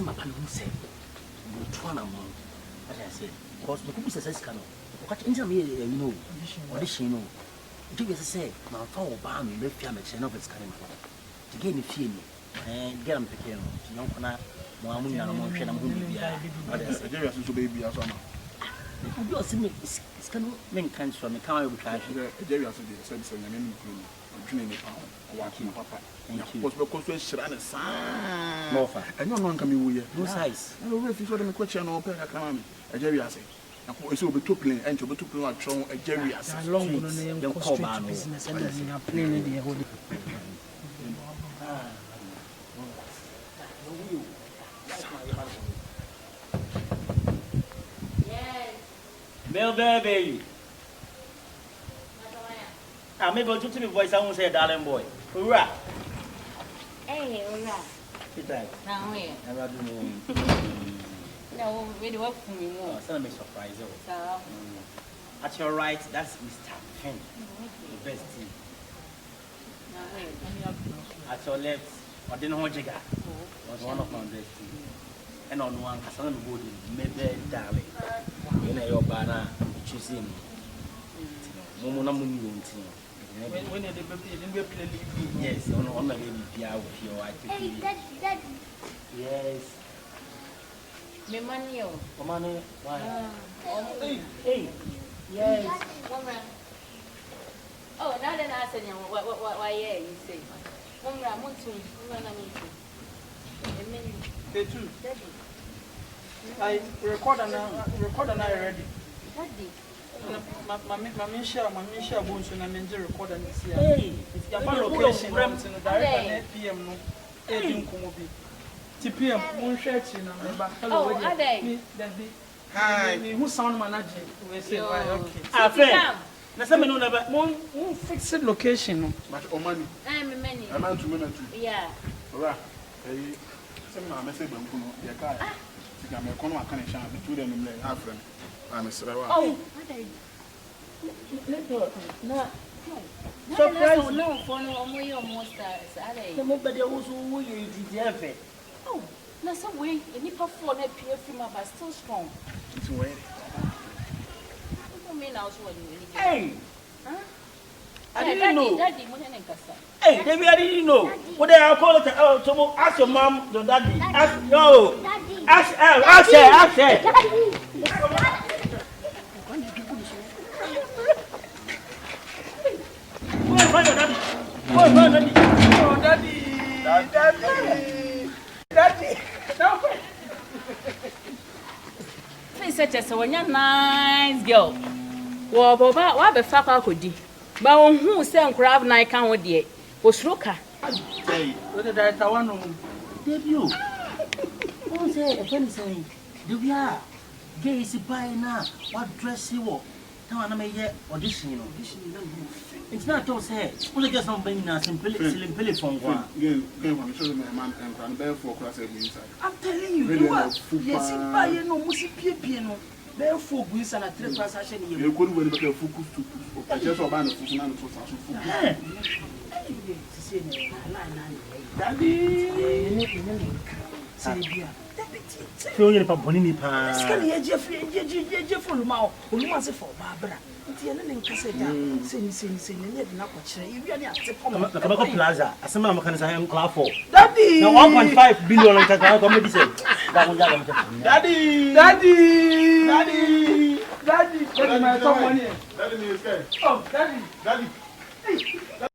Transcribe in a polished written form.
some papa no say you try na mo what I say because the people say can what in me you know audition no do you say ma fa wo ba me fia me che no vet kan to get me fie ni get am pick no yon kona mo amu nya no mo hwe na mo bibia what I say Nigeria so baby as ama you do see me can men can so me can we try Nigeria so dey say nyame ni kuro ni odwene ni pa wa ki papa thank you because so shira ne sa no fa enyo no nka me wuye no size no we fi so dem ko che no pe ka kan me Nigeria say ako so be to plane ento be to plane wa tron Nigeria say long no dem call business and dem plane dey hold Mel baby. Maybe I'll to me voice. I won't say darling boy. Hurrah! Hey, hurrah! Good time. Now where? I rather know. No, really work for me more. It's not a surprise. So, At your right, that's Mr. Finn, the best team. now where? At your left, Odin Hojiga was one of my best team. And on one, Cassandra Wood, maybe darling. You know your banner, choosing. Momona Muni. when they play Yes, on the baby, your wife. Hey, daddy. Yes. Me money, yo. Commander, why? Hey. Yes. Woman. Oh, now then I said, why, yeah, you say. Woman, I'm on to run a meeting. they too Daddy. I record and I ready Daddy. my share bonus na me record and see Hey. ya pa location na mtin direct PM no edin komo bi TPM mon hwe chi na me ba Oh, are they? me that be hi me who sound manager we say why okay Afraid. Na say me no never. mon fix location no but omani I'm a many. am to me na tu Yeah. ora eh se ma me se banku no ye ka sika me kono aka ne shan be tu dem le afrem am sere wa Oh, are they? Na. Surprise. No, for no, almost, are they? The mobile was who you did there. Oh, na some way, you need to phone a peer from but still strong. it's way You mean I was what you need. Hey. Huh? I didn't know. Daddy, more than Casa. Hey, David, I didn't know. What they are called to ask your mom, your daddy. Ask no. Ask her. Where's your daddy? Where's my daddy? oh daddy Please such as when you're nice girl. Well, Boba, what the fuck I could do? But on who send crab night can with ye? Was Roka? Hey, what the director one no David. Who say a friend saying, do we are gay is by now? What dress you wore? Now I may hear audition. It's not to say, only just not being a simple from one. again when show me man and can bear for class inside I'm telling you, you are. Yes, if I no musi piano, therefore, we send a 3 transaction here. you could be focus to just about the fusion and Daddy, Feel you for Bonnie Pa. Scan here, Jeffrey Lumao, who wants it for Barbara. It's the end of saying, yet not what you are at Kabako Plaza, as some can say I'm clap for. Daddy, Now 1.5 billion and comedy said. Daddy, my someone here. Daddy, Oh, Daddy. Daddy.